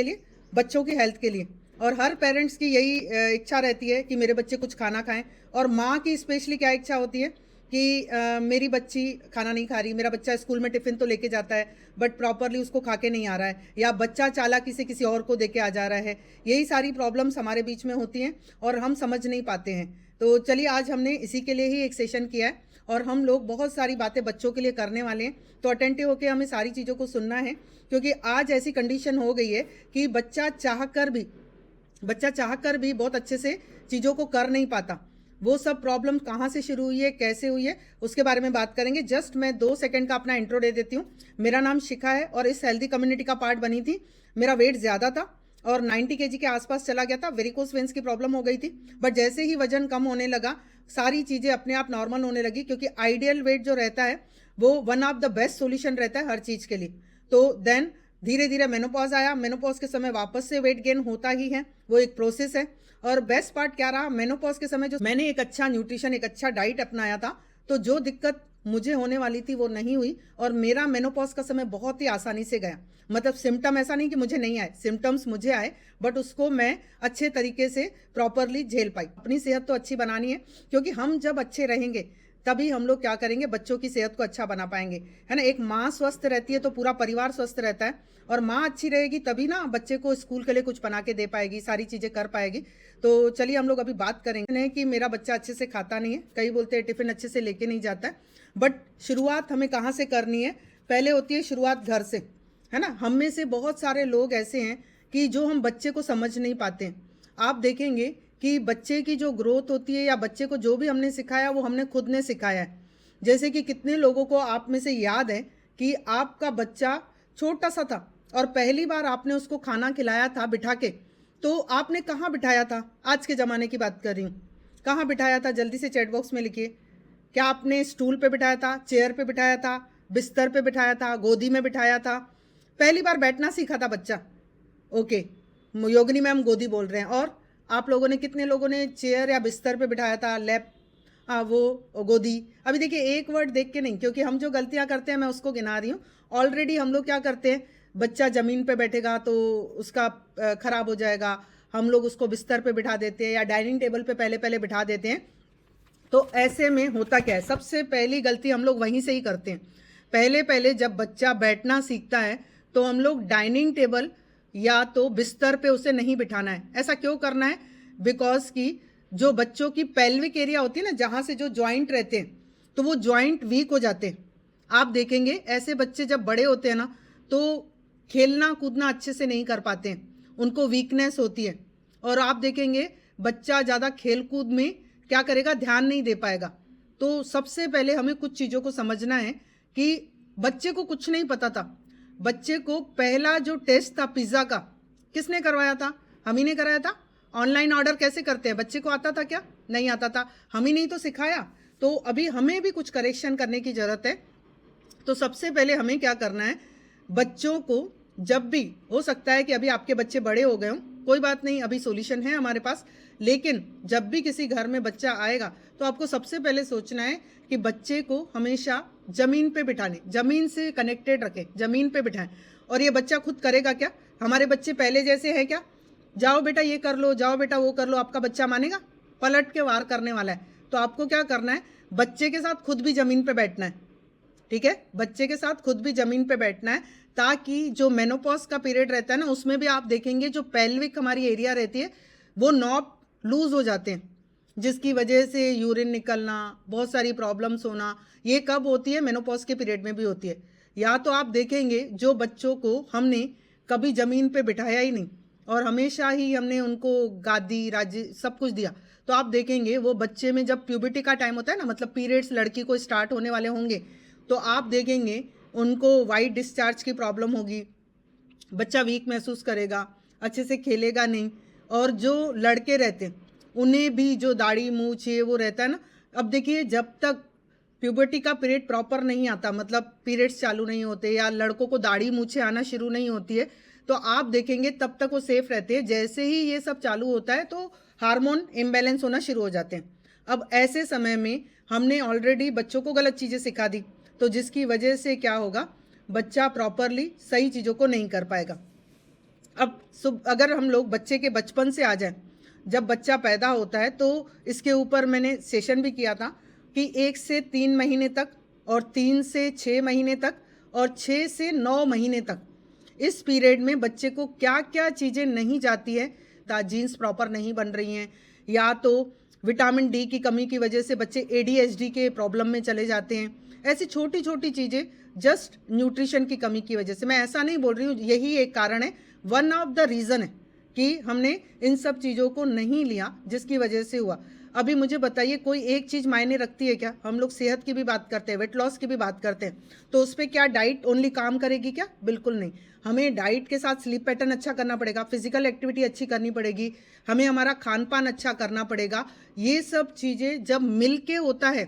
के लिए, बच्चों की हेल्थ के लिए। और हर पेरेंट्स की यही इच्छा रहती है कि मेरे बच्चे कुछ खाना खाएं। और माँ की स्पेशली क्या इच्छा होती है कि मेरी बच्ची खाना नहीं खा रही, मेरा बच्चा स्कूल में टिफ़िन तो लेके जाता है बट प्रॉपरली उसको खा के नहीं आ रहा है, या बच्चा चालाकी से किसी और को दे के आ जा रहा है। यही सारी प्रॉब्लम्स हमारे बीच में होती हैं और हम समझ नहीं पाते हैं। तो चलिए, आज हमने इसी के लिए ही एक सेशन किया है और हम लोग बहुत सारी बातें बच्चों के लिए करने वाले हैं। तो अटेंटिव होकर हमें सारी चीज़ों को सुनना है, क्योंकि आज ऐसी कंडीशन हो गई है कि बच्चा चाहकर भी बहुत अच्छे से चीज़ों को कर नहीं पाता। वो सब प्रॉब्लम कहाँ से शुरू हुई है, कैसे हुई है, उसके बारे में बात करेंगे। जस्ट मैं 2 सेकंड का अपना इंट्रो दे देती हूँ। मेरा नाम शिखा है और इस हेल्दी कम्युनिटी का पार्ट बनी थी। मेरा वेट ज़्यादा था और 90 kg के आसपास चला गया था। वेरिकोस वेन्स की प्रॉब्लम हो गई थी, बट जैसे ही वजन कम होने लगा सारी चीज़ें अपने आप नॉर्मल होने लगी, क्योंकि आइडियल वेट जो रहता है वो one of the best solution रहता है हर चीज़ के लिए। तो देन धीरे धीरे मेनोपॉज आया। मेनोपॉज के समय वापस से वेट गेन होता ही है, वो एक प्रोसेस है। और बेस्ट पार्ट क्या रहा, मेनोपॉज के समय जो मैंने एक अच्छा न्यूट्रिशन, एक अच्छा डाइट अपनाया था, तो जो दिक्कत मुझे होने वाली थी वो नहीं हुई और मेरा मेनोपॉज का समय बहुत ही आसानी से गया। मतलब सिम्टम ऐसा नहीं कि मुझे नहीं आए, सिम्टम्स मुझे आए, बट उसको मैं अच्छे तरीके से प्रॉपरली झेल पाई। अपनी सेहत तो अच्छी बनानी है, क्योंकि हम जब अच्छे रहेंगे तभी हम लोग क्या करेंगे, बच्चों की सेहत को अच्छा बना पाएंगे, है ना। एक माँ स्वस्थ रहती है तो पूरा परिवार स्वस्थ रहता है, और माँ अच्छी रहेगी तभी ना बच्चे को स्कूल के लिए कुछ बना के दे पाएगी, सारी चीज़ें कर पाएगी। तो चलिए हम लोग अभी बात करेंगे कि मेरा बच्चा अच्छे से खाता नहीं है, कई बोलते हैं टिफ़िन अच्छे से लेके नहीं जाता है। बट शुरुआत हमें कहाँ से करनी है, पहले होती है शुरुआत घर से, है ना। हम में से बहुत सारे लोग ऐसे हैं कि जो हम बच्चे को समझ नहीं पाते हैं। आप देखेंगे कि बच्चे की जो ग्रोथ होती है या बच्चे को जो भी हमने सिखाया वो हमने खुद ने सिखाया है। जैसे कि कितने लोगों को आप में से याद है कि आपका बच्चा छोटा सा था और पहली बार आपने उसको खाना खिलाया था बिठा के, तो आपने कहाँ बिठाया था? आज के ज़माने की बात कर रही हूँ, कहाँ बिठाया था? जल्दी से चैट बॉक्स में लिखिए। क्या आपने स्टूल पे बिठाया था, चेयर पे बिठाया था, बिस्तर पे बिठाया था, गोदी में बिठाया था? पहली बार बैठना सीखा था बच्चा, ओके, योगिनी मैम गोदी बोल रहे हैं। और आप लोगों ने, कितने लोगों ने चेयर या बिस्तर पे बिठाया था, लैप, वो गोदी? अभी देखिए, एक वर्ड देख के नहीं, क्योंकि हम जो गलतियां करते हैं मैं उसको गिना रही हूँ। ऑलरेडी हम लोग क्या करते हैं, बच्चा ज़मीन पे बैठेगा तो उसका खराब हो जाएगा, हम लोग उसको बिस्तर पे बिठा देते हैं या डाइनिंग टेबल पे पहले पहले बिठा देते हैं। तो ऐसे में होता क्या है, सबसे पहली गलती हम लोग वहीं से ही करते हैं। पहले पहले जब बच्चा बैठना सीखता है तो हम लोग डाइनिंग टेबल या तो बिस्तर पे उसे नहीं बिठाना है। ऐसा क्यों करना है? बिकॉज कि जो बच्चों की पेल्विक एरिया होती है ना, जहाँ से जो जॉइंट रहते हैं, तो वो जॉइंट वीक हो जाते हैं। आप देखेंगे ऐसे बच्चे जब बड़े होते हैं ना, तो खेलना कूदना अच्छे से नहीं कर पाते हैं, उनको वीकनेस होती है। और आप देखेंगे बच्चा ज़्यादा खेल कूद में क्या करेगा, ध्यान नहीं दे पाएगा। तो सबसे पहले हमें कुछ चीज़ों को समझना है कि बच्चे को कुछ नहीं पता था। बच्चे को पहला जो टेस्ट था पिज़्ज़ा का, किसने करवाया था? हम ही ने कराया था। ऑनलाइन ऑर्डर कैसे करते हैं, बच्चे को आता था क्या? नहीं आता था, हम ही नहीं तो सिखाया। तो अभी हमें भी कुछ करेक्शन करने की ज़रूरत है। तो सबसे पहले हमें क्या करना है, बच्चों को जब भी हो सकता है कि अभी आपके बच्चे बड़े हो गए हों, कोई बात नहीं, अभी सॉल्यूशन है हमारे पास। लेकिन जब भी किसी घर में बच्चा आएगा तो आपको सबसे पहले सोचना है कि बच्चे को हमेशा ज़मीन पे बिठाने, ज़मीन से कनेक्टेड रखें, ज़मीन पे बिठाएं। और ये बच्चा खुद करेगा क्या? हमारे बच्चे पहले जैसे हैं क्या? जाओ बेटा ये कर लो, जाओ बेटा वो कर लो, आपका बच्चा मानेगा? पलट के वार करने वाला है। तो आपको क्या करना है, बच्चे के साथ खुद भी ज़मीन पे बैठना है, ठीक है। बच्चे के साथ खुद भी ज़मीन पे बैठना है, ताकि जो मेनोपॉज का पीरियड रहता है ना, उसमें भी आप देखेंगे जो पेल्विक हमारी एरिया रहती है वो नॉब लूज हो जाते हैं, जिसकी वजह से यूरिन निकलना, बहुत सारी प्रॉब्लम्स होना, ये कब होती है? मेनोपॉज के पीरियड में भी होती है। या तो आप देखेंगे जो बच्चों को हमने कभी ज़मीन पे बिठाया ही नहीं और हमेशा ही हमने उनको गादी राजी सब कुछ दिया, तो आप देखेंगे वो बच्चे में जब प्यूबर्टी का टाइम होता है ना, मतलब पीरियड्स लड़की को स्टार्ट होने वाले होंगे, तो आप देखेंगे उनको वाइट डिस्चार्ज की प्रॉब्लम होगी, बच्चा वीक महसूस करेगा, अच्छे से खेलेगा नहीं। और जो लड़के रहते हैं उन्हें भी जो दाढ़ी मूंछ है वो रहता है ना। अब देखिए, जब तक प्यूबर्टी का पीरियड प्रॉपर नहीं आता, मतलब पीरियड्स चालू नहीं होते या लड़कों को दाढ़ी मूछें आना शुरू नहीं होती है, तो आप देखेंगे तब तक वो सेफ रहते हैं। जैसे ही ये सब चालू होता है तो हार्मोन इम्बैलेंस होना शुरू हो जाते हैं। अब ऐसे समय में हमने ऑलरेडी बच्चों को गलत चीज़ें सिखा दी, तो जिसकी वजह से क्या होगा, बच्चा प्रॉपरली सही चीज़ों को नहीं कर पाएगा। अब अगर हम लोग बच्चे के बचपन से आ जाएं, जब बच्चा पैदा होता है तो इसके ऊपर मैंने सेशन भी किया था कि 1 से 3 महीने तक और 3 से 6 महीने तक और 6 से 9 महीने तक, इस पीरियड में बच्चे को क्या क्या चीज़ें नहीं जाती है, जीन्स प्रॉपर नहीं बन रही हैं, या तो विटामिन डी की कमी की वजह से बच्चे ADHD के प्रॉब्लम में चले जाते हैं, ऐसी छोटी छोटी चीज़ें जस्ट न्यूट्रिशन की कमी की वजह से। मैं ऐसा नहीं बोल रही हूँ, यही एक कारण है, वन ऑफ द रीज़न है कि हमने इन सब चीज़ों को नहीं लिया जिसकी वजह से हुआ। अभी मुझे बताइए, कोई एक चीज़ मायने रखती है क्या? हम लोग सेहत की भी बात करते हैं, वेट लॉस की भी बात करते हैं, तो उस पर क्या डाइट ओनली काम करेगी क्या? बिल्कुल नहीं। हमें डाइट के साथ स्लीप पैटर्न अच्छा करना पड़ेगा, फिजिकल एक्टिविटी अच्छी करनी पड़ेगी, हमें हमारा खान पान अच्छा करना पड़ेगा। ये सब चीज़ें जब मिल के होता है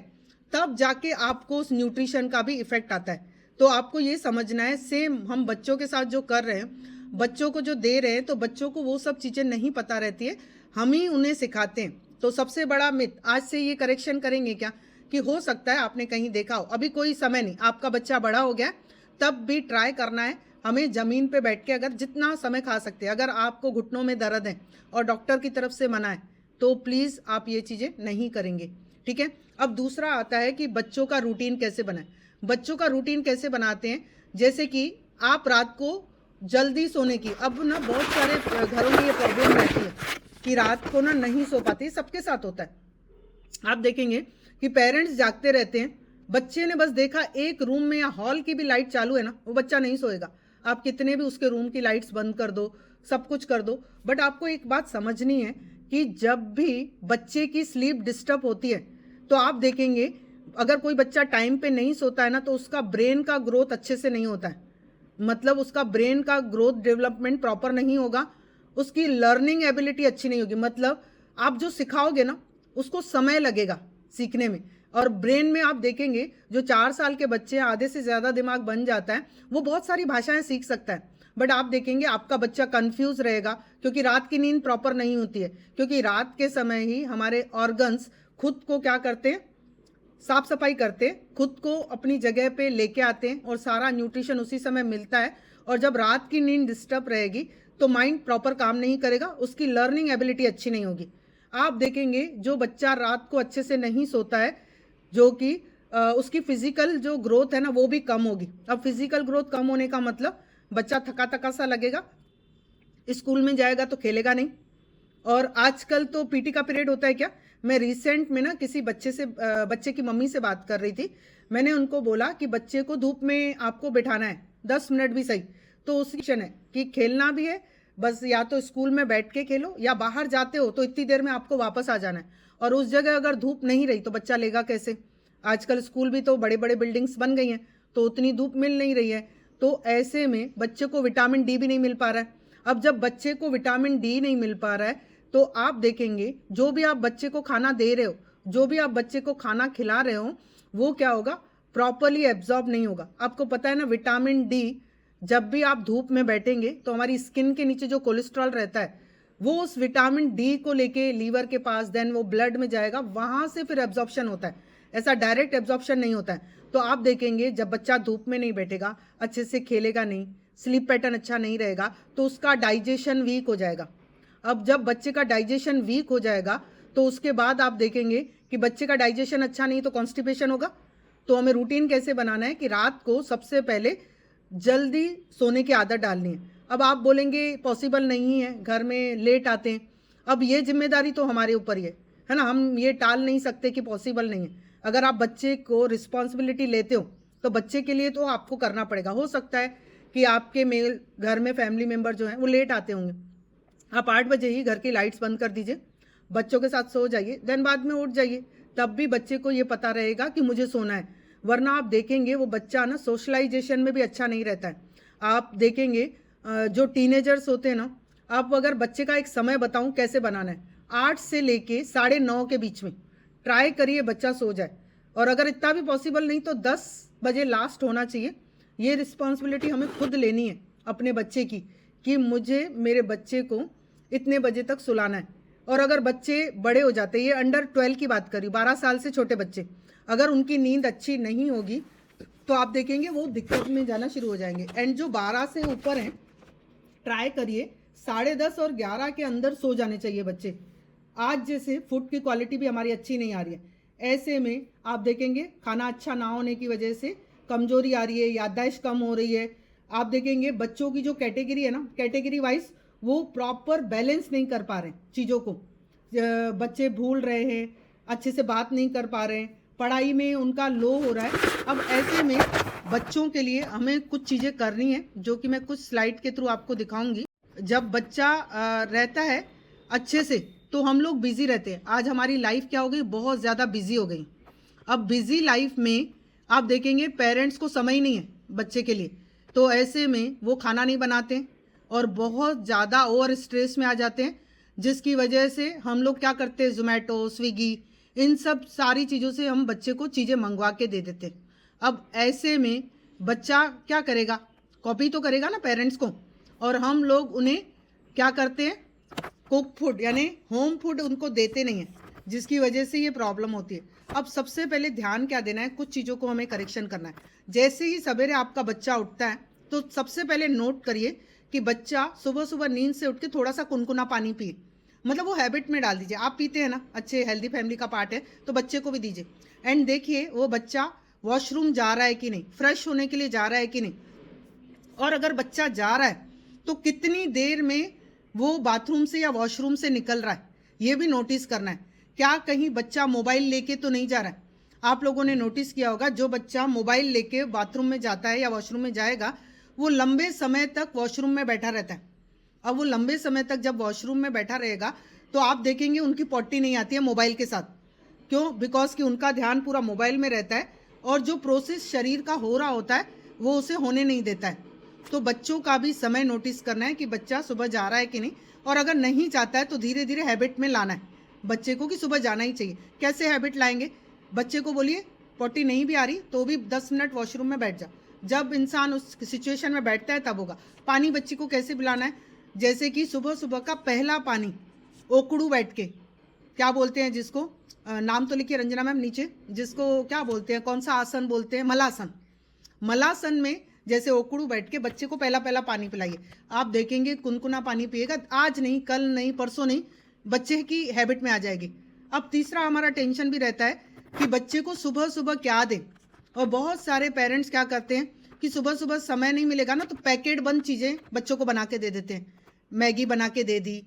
तब जाके आपको उस न्यूट्रिशन का भी इफेक्ट आता है। तो आपको ये समझना है, सेम हम बच्चों के साथ जो कर रहे हैं, बच्चों को जो दे रहे हैं, तो बच्चों को वो सब चीज़ें नहीं पता रहती है, हम ही उन्हें सिखाते हैं। तो सबसे बड़ा मिथ, आज से ये करेक्शन करेंगे क्या कि हो सकता है आपने कहीं देखा हो, अभी कोई समय नहीं, आपका बच्चा बड़ा हो गया, तब भी ट्राई करना है हमें ज़मीन पे बैठ के, अगर जितना समय खा सकते हैं। अगर आपको घुटनों में दर्द है और डॉक्टर की तरफ से मना है तो प्लीज़ आप ये चीज़ें नहीं करेंगे, ठीक है। अब दूसरा आता है कि बच्चों का रूटीन कैसे बनाएं। बच्चों का रूटीन कैसे बनाते हैं, जैसे कि आप रात को जल्दी सोने की, अब ना बहुत सारे घरों में ये प्रॉब्लम रहती है कि रात को ना नहीं सो पाते, सबके साथ होता है। आप देखेंगे कि पेरेंट्स जागते रहते हैं, बच्चे ने बस देखा एक रूम में या हॉल की भी लाइट चालू है ना, वो बच्चा नहीं सोएगा। आप कितने भी उसके रूम की लाइट्स बंद कर दो, सब कुछ कर दो, बट आपको एक बात समझनी है कि जब भी बच्चे की स्लीप डिस्टर्ब होती है तो आप देखेंगे अगर कोई बच्चा टाइम पे नहीं सोता है ना, तो उसका ब्रेन का ग्रोथ अच्छे से नहीं होता है, मतलब उसका ब्रेन का ग्रोथ डेवलपमेंट प्रॉपर नहीं होगा, उसकी लर्निंग एबिलिटी अच्छी नहीं होगी, मतलब आप जो सिखाओगे ना उसको समय लगेगा सीखने में। और ब्रेन में आप देखेंगे जो 4 साल के बच्चे हैं, आधे से ज़्यादा दिमाग बन जाता है, वो बहुत सारी भाषाएं सीख सकता है, बट आप देखेंगे आपका बच्चा कंफ्यूज रहेगा क्योंकि रात की नींद प्रॉपर नहीं होती है, क्योंकि रात के समय ही हमारे ऑर्गन्स खुद को क्या करते हैं, साफ सफाई करते हैं, खुद को अपनी जगह पे लेके आते हैं और सारा न्यूट्रिशन उसी समय मिलता है। और जब रात की नींद डिस्टर्ब रहेगी तो माइंड प्रॉपर काम नहीं करेगा, उसकी लर्निंग एबिलिटी अच्छी नहीं होगी। आप देखेंगे जो बच्चा रात को अच्छे से नहीं सोता है, जो कि उसकी फिजिकल जो ग्रोथ है ना वो भी कम होगी। अब फिजिकल ग्रोथ कम होने का मतलब बच्चा थका थका सा लगेगा, स्कूल में जाएगा तो खेलेगा नहीं। और आजकल तो पीटी का पीरियड होता है क्या, मैं रिसेंट में ना किसी बच्चे की मम्मी से बात कर रही थी, मैंने उनको बोला कि बच्चे को धूप में आपको बिठाना है 10 मिनट भी सही, तो उसी क्वेश्चन है कि खेलना भी है, बस या तो स्कूल में बैठ के खेलो या बाहर जाते हो तो इतनी देर में आपको वापस आ जाना है। और उस जगह अगर धूप नहीं रही तो बच्चा लेगा कैसे? आजकल स्कूल भी तो बड़े बड़े बिल्डिंग्स बन गई हैं तो उतनी धूप मिल नहीं रही है, तो ऐसे में बच्चे को विटामिन डी भी नहीं मिल पा रहा है। अब जब बच्चे को विटामिन डी नहीं मिल पा रहा है तो आप देखेंगे जो भी आप बच्चे को खाना दे रहे हो, जो भी आप बच्चे को खाना खिला रहे हो, वो क्या होगा, प्रॉपरली एब्जॉर्ब नहीं होगा। आपको पता है ना, विटामिन डी जब भी आप धूप में बैठेंगे तो हमारी स्किन के नीचे जो कोलेस्ट्रॉल रहता है वो उस विटामिन डी को लेके लीवर के पास, देन वो ब्लड में जाएगा, वहां से फिर एब्जॉर्प्शन होता है, ऐसा डायरेक्ट एब्जॉर्प्शन नहीं होता है। तो आप देखेंगे जब बच्चा धूप में नहीं बैठेगा, अच्छे से खेलेगा नहीं, स्लीप पैटर्न अच्छा नहीं रहेगा, तो उसका डाइजेशन वीक हो जाएगा। अब जब बच्चे का डाइजेशन वीक हो जाएगा तो उसके बाद आप देखेंगे कि बच्चे का डाइजेशन अच्छा नहीं तो कॉन्स्टिपेशन होगा। तो हमें रूटीन कैसे बनाना है कि रात को सबसे पहले जल्दी सोने की आदत डालनी है। अब आप बोलेंगे पॉसिबल नहीं है, घर में लेट आते हैं, अब ये जिम्मेदारी तो हमारे ऊपर ही है ना, हम ये टाल नहीं सकते कि पॉसिबल नहीं है। अगर आप बच्चे को रिस्पॉन्सिबिलिटी लेते हो तो बच्चे के लिए तो आपको करना पड़ेगा। हो सकता है कि आपके मेल घर में फैमिली मेम्बर जो हैं वो लेट आते होंगे, आप 8 बजे ही घर की लाइट्स बंद कर दीजिए, बच्चों के साथ सो जाइए, देन बाद में उठ जाइए, तब भी बच्चे को ये पता रहेगा कि मुझे सोना है। वरना आप देखेंगे वो बच्चा ना सोशलाइजेशन में भी अच्छा नहीं रहता है। आप देखेंगे जो टीनेजर्स होते हैं ना, आप अगर बच्चे का एक समय बताऊं कैसे बनाना है, 8 से लेके 9:30 के बीच में ट्राई करिए बच्चा सो जाए, और अगर इतना भी पॉसिबल नहीं तो 10 बजे लास्ट होना चाहिए। ये रिस्पॉन्सिबिलिटी हमें खुद लेनी है अपने बच्चे की कि मुझे मेरे बच्चे को इतने बजे तक सुलाना है। और अगर बच्चे बड़े हो जाते हैं, ये अंडर 12 की बात करी, 12 साल से छोटे बच्चे, अगर उनकी नींद अच्छी नहीं होगी तो आप देखेंगे वो दिक्कत में जाना शुरू हो जाएंगे। एंड जो 12 से ऊपर हैं, ट्राई करिए 10:30 और 11 के अंदर सो जाने चाहिए बच्चे। आज जैसे फूड की क्वालिटी भी हमारी अच्छी नहीं आ रही है, ऐसे में आप देखेंगे खाना अच्छा ना होने की वजह से कमजोरी आ रही है, याददाश्त कम हो रही है। आप देखेंगे बच्चों की जो कैटेगरी है ना, कैटेगरी वाइज वो प्रॉपर बैलेंस नहीं कर पा रहे हैं चीज़ों को। बच्चे भूल रहे हैं, अच्छे से बात नहीं कर पा रहे हैं, पढ़ाई में उनका लो हो रहा है। अब ऐसे में बच्चों के लिए हमें कुछ चीज़ें करनी है, जो कि मैं कुछ स्लाइड के थ्रू आपको दिखाऊंगी। जब बच्चा रहता है अच्छे से तो हम लोग बिजी रहते हैं। आज हमारी लाइफ क्या हो गई, बहुत ज़्यादा बिजी हो गई। अब बिजी लाइफ में आप देखेंगे पेरेंट्स को समय ही नहीं है बच्चे के लिए, तो ऐसे में वो खाना नहीं बनाते और बहुत ज़्यादा ओवर स्ट्रेस में आ जाते हैं, जिसकी वजह से हम लोग क्या करते हैं, जोमेटो, स्विगी, इन सब सारी चीज़ों से हम बच्चे को चीज़ें मंगवा के दे देते हैं। अब ऐसे में बच्चा क्या करेगा, कॉपी तो करेगा ना पेरेंट्स को, और हम लोग उन्हें क्या करते हैं, कुक फूड यानी होम फूड उनको देते नहीं हैं, जिसकी वजह से ये प्रॉब्लम होती है। अब सबसे पहले ध्यान क्या देना है, कुछ चीज़ों को हमें करेक्शन करना है। जैसे ही सवेरे आपका बच्चा उठता है तो सबसे पहले नोट करिए कि बच्चा सुबह सुबह नींद से उठ के थोड़ा सा कुनकुना पानी पिए, मतलब वो हैबिट में डाल दीजिए। आप पीते हैं ना, अच्छे हेल्दी फैमिली का पार्ट है, तो बच्चे को भी दीजिए। एंड देखिए वो बच्चा वॉशरूम जा रहा है कि नहीं, फ्रेश होने के लिए जा रहा है कि नहीं, और अगर बच्चा जा रहा है तो कितनी देर में वो बाथरूम से या वॉशरूम से निकल रहा है, ये भी नोटिस करना है। क्या कहीं बच्चा मोबाइल लेके तो नहीं जा रहा है। आप लोगों ने नोटिस किया होगा, जो बच्चा मोबाइल लेके बाथरूम में जाता है या वॉशरूम में जाएगा, वो लंबे समय तक वॉशरूम में बैठा रहता है। अब वो लंबे समय तक जब वॉशरूम में बैठा रहेगा तो आप देखेंगे उनकी पॉटी नहीं आती है मोबाइल के साथ। क्यों? बिकॉज कि उनका ध्यान पूरा मोबाइल में रहता है, और जो प्रोसेस शरीर का हो रहा होता है वो उसे होने नहीं देता है। तो बच्चों का भी समय नोटिस करना है कि बच्चा सुबह जा रहा है कि नहीं, और अगर नहीं जाता है तो धीरे धीरे हैबिट में लाना है बच्चे को कि सुबह जाना ही चाहिए। कैसे हैबिट लाएंगे, बच्चे को बोलिए पॉटी नहीं भी आ रही तो भी 10 मिनट वॉशरूम में बैठ जा। जब इंसान उस सिचुएशन में बैठता है तब होगा। पानी बच्चे को कैसे पिलाना है, जैसे कि सुबह सुबह का पहला पानी ओकड़ू बैठ के, क्या बोलते हैं जिसको, नाम तो लिखिए रंजना मैम नीचे, जिसको क्या बोलते हैं, कौन सा आसन बोलते हैं, मलासन। मलासन में जैसे ओकड़ू बैठ के बच्चे को पहला पहला पानी पिलाइए। आप देखेंगे कुनकुना पानी पिएगा, आज नहीं, कल नहीं, परसों नहीं, बच्चे की हैबिट में आ जाएगी। अब तीसरा हमारा टेंशन भी रहता है कि बच्चे को सुबह सुबह क्या दें, और बहुत सारे पेरेंट्स क्या करते हैं कि सुबह सुबह समय नहीं मिलेगा ना, तो पैकेट बंद चीज़ें बच्चों को बना के दे देते हैं। मैगी बना के दे दी,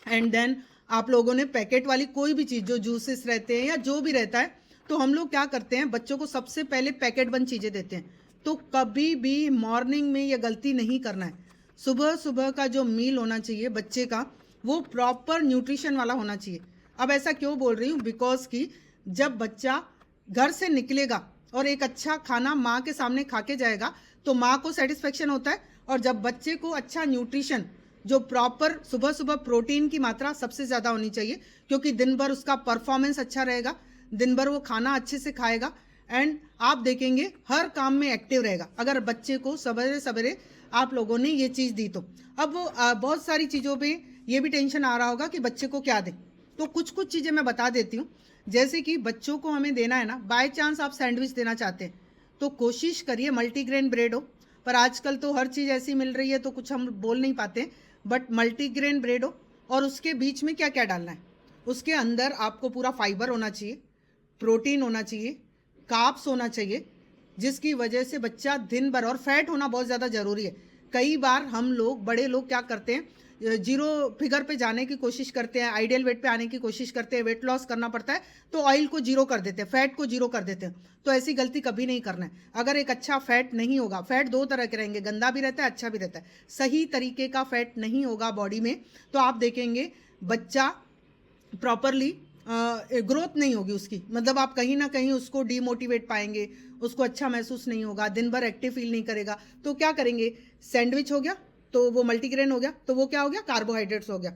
एंड देन आप लोगों ने पैकेट वाली कोई भी चीज़, जो जूसेस रहते हैं या जो भी रहता है, तो हम लोग क्या करते हैं, बच्चों को सबसे पहले पैकेट बंद चीज़ें देते हैं। तो कभी भी मॉर्निंग में ये गलती नहीं करना है। सुबह सुबह का जो मील होना चाहिए बच्चे का, वो प्रॉपर न्यूट्रिशन वाला होना चाहिए। अब ऐसा क्यों बोल रही हूँ, बिकॉज कि जब बच्चा घर से निकलेगा और एक अच्छा खाना माँ के सामने खा के जाएगा तो माँ को सेटिस्फेक्शन होता है, और जब बच्चे को अच्छा न्यूट्रिशन, जो प्रॉपर सुबह सुबह प्रोटीन की मात्रा सबसे ज़्यादा होनी चाहिए, क्योंकि दिन भर उसका परफॉर्मेंस अच्छा रहेगा, दिन भर वो खाना अच्छे से खाएगा, एंड आप देखेंगे हर काम में एक्टिव रहेगा अगर बच्चे को सवेरे सवेरे आप लोगों ने ये चीज़ दी तो। अब वो बहुत सारी चीज़ों पे ये भी टेंशन आ रहा होगा कि बच्चे को क्या दें, तो कुछ कुछ चीज़ें मैं बता देती हूँ। जैसे कि बच्चों को हमें देना है ना, बाय चांस आप सैंडविच देना चाहते हैं तो कोशिश करिए मल्टीग्रेन ब्रेड हो, पर आजकल तो हर चीज़ ऐसी मिल रही है तो कुछ हम बोल नहीं पाते, बट मल्टीग्रेन ब्रेड हो। और उसके बीच में क्या क्या डालना है, उसके अंदर आपको पूरा फाइबर होना चाहिए, प्रोटीन होना चाहिए, कार्ब्स होना चाहिए, जिसकी वजह से बच्चा दिन भर, और फैट होना बहुत ज़्यादा ज़रूरी है। कई बार हम लोग, बड़े लोग क्या करते हैं, जीरो फिगर पे जाने की कोशिश करते हैं, आइडियल वेट पे आने की कोशिश करते हैं, वेट लॉस करना पड़ता है तो ऑयल को जीरो कर देते हैं, फैट को जीरो कर देते हैं। तो ऐसी गलती कभी नहीं करना है। अगर एक अच्छा फैट नहीं होगा, फैट दो तरह के रहेंगे, गंदा भी रहता है, अच्छा भी रहता है, सही तरीके का फैट नहीं होगा बॉडी में तो आप देखेंगे बच्चा प्रॉपरली ग्रोथ नहीं होगी उसकी, मतलब आप कहीं ना कहीं उसको डीमोटिवेट पाएंगे, उसको अच्छा महसूस नहीं होगा, दिन भर एक्टिव फील नहीं करेगा। तो क्या करेंगे, सैंडविच हो गया तो वो मल्टीग्रेन हो गया, तो वो क्या हो गया, कार्बोहाइड्रेट्स हो गया,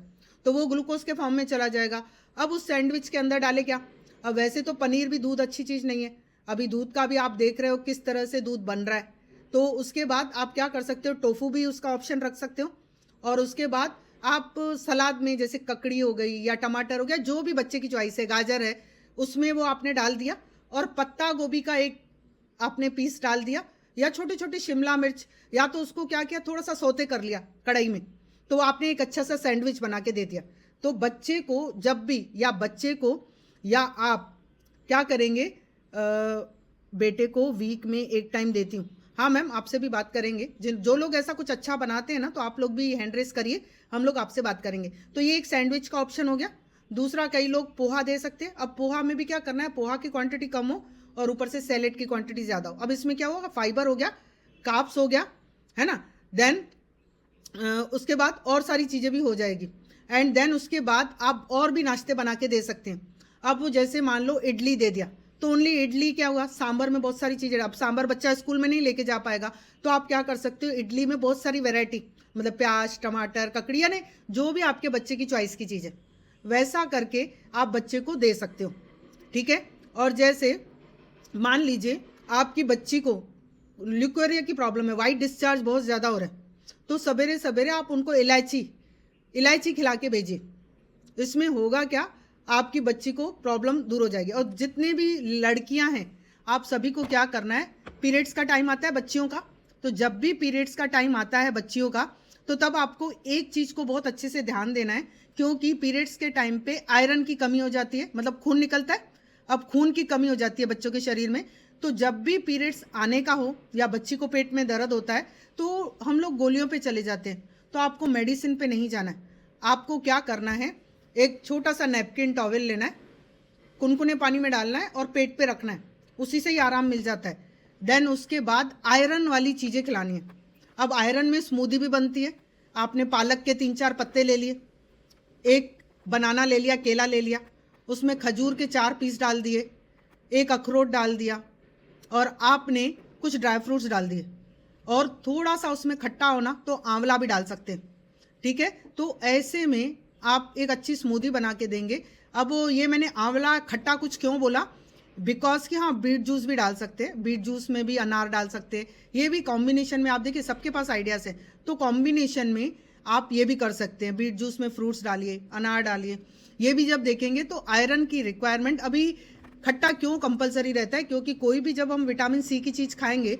तो वो ग्लूकोज के फॉर्म में चला जाएगा। अब उस सैंडविच के अंदर डाले क्या, अब वैसे तो पनीर भी दूध अच्छी चीज़ नहीं है, अभी दूध का भी आप देख रहे हो किस तरह से दूध बन रहा है, तो उसके बाद आप क्या कर सकते हो, टोफू भी उसका ऑप्शन रख सकते हो, और उसके बाद आप सलाद में जैसे ककड़ी हो गई या टमाटर हो गया, जो भी बच्चे की चॉइस है, गाजर है, उसमें वो आपने डाल दिया, और पत्ता गोभी का एक आपने पीस डाल दिया, या छोटे छोटे शिमला मिर्च, या तो उसको क्या किया, थोड़ा सा सौते कर लिया कढ़ाई में, तो आपने एक अच्छा सा सैंडविच बना के दे दिया। तो बच्चे को जब भी, या बच्चे को या आप क्या करेंगे, बेटे को वीक में एक टाइम देती हूँ। हाँ मैम, आपसे भी बात करेंगे, जो लोग ऐसा कुछ अच्छा बनाते हैं ना, तो आप लोग भी हैंड रेस करिए, हम लोग आपसे बात करेंगे। तो ये एक सैंडविच का ऑप्शन हो गया। दूसरा, कई लोग पोहा दे सकते हैं। अब पोहा में भी क्या करना है, पोहा की क्वांटिटी कम हो और ऊपर से सैलेड की क्वांटिटी ज़्यादा हो। अब इसमें क्या होगा, फाइबर हो गया, कार्ब्स हो गया, है ना। देन उसके बाद और सारी चीज़ें भी हो जाएगी। एंड देन उसके बाद आप और भी नाश्ते बना के दे सकते हैं। अब जैसे मान लो इडली दे दिया, तो ओनली इडली क्या हुआ, सांभर में बहुत सारी चीज़ें। अब सांभर बच्चा स्कूल में नहीं लेके जा पाएगा, तो आप क्या कर सकते हो, इडली में बहुत सारी वैरायटी, मतलब प्याज, टमाटर, ककड़ी, यानी जो भी आपके बच्चे की चॉइस की चीज़ है वैसा करके आप बच्चे को दे सकते हो, ठीक है। और जैसे मान लीजिए आपकी बच्ची को ल्यूकेरिया की प्रॉब्लम है, वाइट डिस्चार्ज बहुत ज़्यादा हो रहा है, तो सवेरे सवेरे आप उनको इलायची खिला के भेजिए। इसमें होगा क्या, आपकी बच्ची को प्रॉब्लम दूर हो जाएगी। और जितने भी लड़कियां हैं, आप सभी को क्या करना है, पीरियड्स का टाइम आता है बच्चियों का, तो जब भी पीरियड्स का टाइम आता है बच्चियों का, तो तब आपको एक चीज़ को बहुत अच्छे से ध्यान देना है, क्योंकि पीरियड्स के टाइम पे आयरन की कमी हो जाती है, मतलब खून निकलता है। अब खून की कमी हो जाती है बच्चों के शरीर में, तो जब भी पीरियड्स आने का हो या बच्ची को पेट में दर्द होता है, तो हम लोग गोलियों पे चले जाते हैं। तो आपको मेडिसिन पे नहीं जाना है। आपको क्या करना है, एक छोटा सा नैपकिन टॉवेल लेना है, कुनकुने पानी में डालना है और पेट पे रखना है, उसी से ही आराम मिल जाता है। देन उसके बाद आयरन वाली चीज़ें खिलानी है। अब आयरन में स्मूदी भी बनती है। आपने पालक के 3-4 पत्ते ले लिए, एक बनाना ले लिया, केला ले लिया, उसमें खजूर के 4 पीस डाल दिए, एक अखरोट डाल दिया, और आपने कुछ ड्राई फ्रूट्स डाल दिए, और थोड़ा सा उसमें खट्टा होना तो आंवला भी डाल सकते हैं, ठीक है। तो ऐसे में आप एक अच्छी स्मूदी बना के देंगे। अब ये मैंने आंवला खट्टा कुछ क्यों बोला, बिकॉज कि हाँ, बीट जूस भी डाल सकते हैं, बीट जूस में भी अनार डाल सकते हैं, ये भी कॉम्बिनेशन में। आप देखिए सबके पास आइडियाज़ है, तो कॉम्बिनेशन में आप ये भी कर सकते हैं, बीट जूस में फ्रूट्स डालिए, अनार डालिए। ये भी जब देखेंगे तो आयरन की रिक्वायरमेंट, अभी खट्टा क्यों कंपलसरी रहता है, क्योंकि कोई भी जब हम विटामिन सी की चीज़ खाएंगे,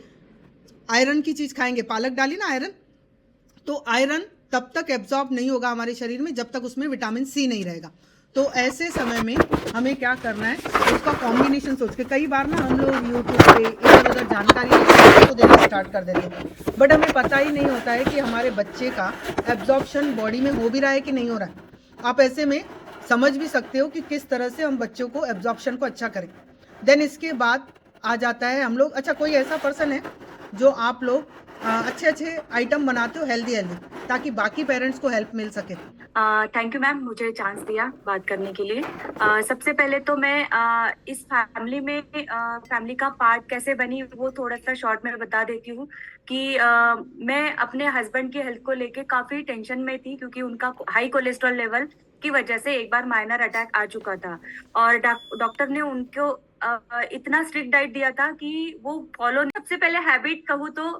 आयरन की चीज़ खाएंगे, पालक डाली ना आयरन, तो आयरन तब तक एब्जॉर्ब नहीं होगा हमारे शरीर में जब तक उसमें विटामिन सी नहीं रहेगा। तो ऐसे समय में हमें क्या करना है, उसका कॉम्बिनेशन सोच के, कई बार ना हम लोग यूट्यूब पे इधर उधर जानकारी तो देना स्टार्ट कर देते हैं, बट हमें पता ही नहीं होता है कि हमारे बच्चे का एब्जॉर्प्शन बॉडी में हो भी रहा है कि नहीं हो रहा है। आप ऐसे में समझ भी सकते हो कि किस तरह से हम बच्चों को एब्जॉर्प्शन को अच्छा करें। देन इसके बाद आ जाता है हम लोग, अच्छा कोई ऐसा पर्सन है जो आप लोग अच्छे अच्छे आइटम बनाते हो हेल्दी हेल्दी, ताकि बाकी पेरेंट्स को हेल्प मिल सके। थैंक यू मैम, मुझे चांस दिया बात करने के लिए। सबसे पहले तो मैं इस फैमिली में फैमिली का पार्ट कैसे बनी वो थोड़ा सा शॉर्ट में बता देती हूँ कि मैं अपने हस्बैंड की हेल्थ को लेके काफी टेंशन में थी, क्योंकि उनका हाई कोलेस्ट्रॉल लेवल की वजह से एक बार माइनर अटैक आ चुका था, और डॉक्टर ने उनको इतना स्ट्रिक्ट डाइट दिया था कि वो फॉलो। सबसे पहले हैबिट कहूँ तो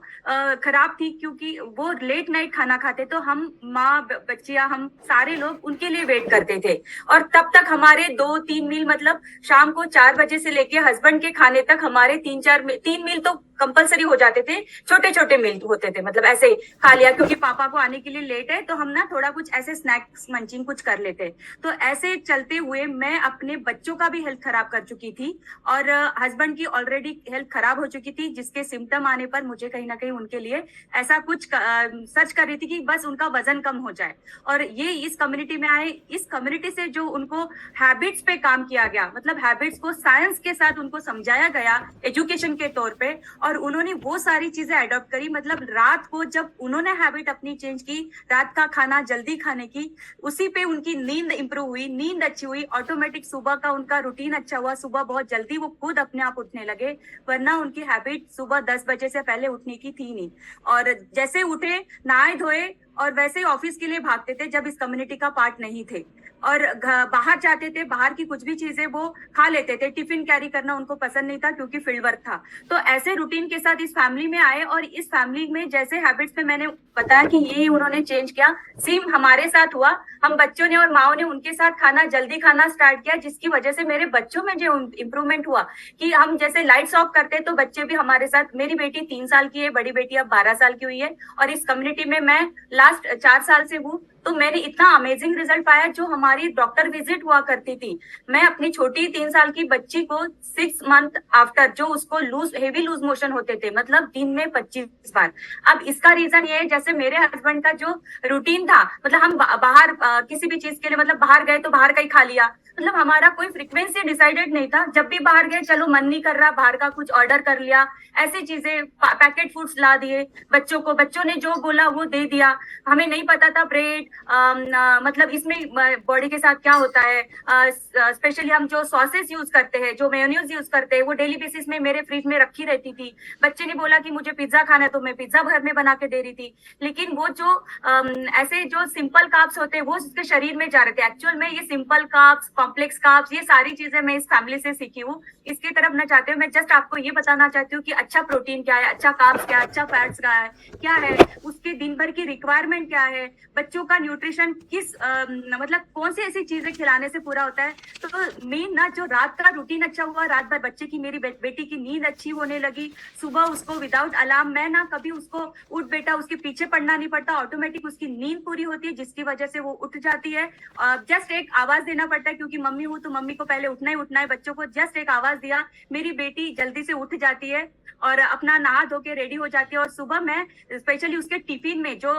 खराब थी, क्योंकि वो लेट नाइट खाना खाते, तो हम माँ बच्चियां हम सारे लोग उनके लिए वेट करते थे, और तब तक हमारे 2-3 मील, मतलब शाम को 4 बजे से लेके हस्बैंड के खाने तक हमारे 3 मील तो कंपलसरी हो जाते थे। छोटे छोटे मील होते थे, मतलब ऐसे खा लिया, क्योंकि पापा को आने के लिए लेट है, तो हम ना थोड़ा कुछ ऐसे स्नैक्स मंचिंग कुछ कर लेते। तो ऐसे चलते हुए मैं अपने बच्चों का भी हेल्थ खराब कर चुकी थी, और हस्बैंड की ऑलरेडी हेल्थ खराब हो चुकी थी, जिसके सिम्टम आने पर मुझे कहीं ना कहीं उनके लिए ऐसा कुछ सर्च कर रही थी कि बस उनका वजन कम हो जाए। और ये इस कम्युनिटी में आए, इस कम्युनिटी से जो उनको हैबिट्स पे काम किया गया, मतलब हैबिट्स को साइंस के साथ उनको समझाया गया एजुकेशन के तौर पे, और उन्होंने वो सारी चीजें अडॉप्ट करी। मतलब रात को जब उन्होंने हैबिट अपनी चेंज की, रात का खाना जल्दी खाने की, उसी पे उनकी नींद इंप्रूव हुई, नींद अच्छी हुई, ऑटोमेटिक सुबह का उनका रूटीन अच्छा हुआ, सुबह बहुत जल्दी वो खुद अपने आप उठने लगे, वरना उनकी हैबिट सुबह 10 बजे से पहले उठने की थी नहीं। और जैसे उठे, नहाए धोए और वैसे ही ऑफिस के लिए भागते थे जब इस कम्युनिटी का पार्ट नहीं थे, और बाहर जाते थे, बाहर की कुछ भी चीजें वो खा लेते थे, टिफिन कैरी करना उनको पसंद नहीं था क्योंकि फील्ड वर्क था। तो ऐसे रूटीन के साथ इस फैमिली में आए, और इस फैमिली में जैसे हैबिट्स में मैंने बताया कि ये उन्होंने चेंज किया, सेम हमारे साथ हुआ। हम बच्चों ने और माओ ने उनके साथ खाना जल्दी खाना स्टार्ट किया, जिसकी वजह से मेरे बच्चों में जो इम्प्रूवमेंट हुआ कि हम जैसे लाइट्स ऑफ करते तो बच्चे भी हमारे साथ, मेरी बेटी 3 साल की है, बड़ी बेटी अब 12 साल की हुई है, और इस कम्युनिटी में मैं लास्ट लास्ट 4 साल से हूँ, तो मैंने इतना अमेजिंग रिजल्ट पाया। जो हमारी डॉक्टर विजिट हुआ करती थी, मैं अपनी छोटी 3 साल की बच्ची को 6 मंथ आफ्टर जो उसको हेवी लूज मोशन होते थे, मतलब दिन में 25 बार। अब इसका रीजन ये है, जैसे मेरे हस्बैंड का जो रूटीन था, मतलब हम बाहर किसी भी चीज के लिए मतलब बाहर गए तो बाहर का ही खा लिया, मतलब हमारा कोई फ्रीक्वेंसी डिसाइडेड नहीं था। जब भी बाहर गए, चलो मन नहीं कर रहा, बाहर का कुछ ऑर्डर कर लिया, ऐसी चीजें, पैकेट फूड्स ला दिए बच्चों को, बच्चों ने जो बोला वो दे दिया। हमें नहीं पता था ब्रेड मतलब इसमें बॉडी के साथ क्या होता है। स्पेशली हम जो सॉसेस यूज करते हैं, जो मेयोनीज यूज करते हैं, वो डेली बेसिस में मेरे फ्रिज में रखी रहती थी। बच्चे ने बोला कि मुझे पिज्जा खाना है, तो मैं पिज्जा घर में बना के दे रही थी। लेकिन वो जो ऐसे जो सिंपल कार्ब्स होते हैं वो उसके शरीर में जा रहे थे। एक्चुअल में ये सिंपल कार्ब्स, कॉम्प्लेक्स कार्ब्स, ये सारी चीजें मैं इस फैमिली से सीखी हूँ। इसकी तरफ न चाहते हुए मैं जस्ट आपको ये बताना चाहती हूँ कि अच्छा प्रोटीन क्या है, अच्छा कार्ब्स क्या है, अच्छा फैट्स क्या है, उसके दिन भर की रिक्वायरमेंट क्या है, बच्चों का न्यूट्रिशन किस मतलब कौन सी ऐसी चीजें खिलाने से पूरा होता है। तो मेन ना, जो रात का रूटीन अच्छा हुआ, रात भर बच्चे की, मेरी बेटी की नींद अच्छी होने लगी। सुबह उसको विदाउट अलार्म, मैं ना कभी उसको उठ बेटा उसके पीछे पड़ना नहीं पड़ता, ऑटोमेटिक उसकी नींद पूरी होती है, जिसकी वजह से वो उठ जाती है। जस्ट एक आवाज देना पड़ता है, क्योंकि मम्मी हूँ तो मम्मी को पहले उठना ही उठना है। बच्चों को जस्ट एक आवाज दिया, मेरी बेटी जल्दी से उठ जाती है और अपना नहा धो के रेडी हो जाती है। और सुबह मैं स्पेशली उसके टिफिन में जो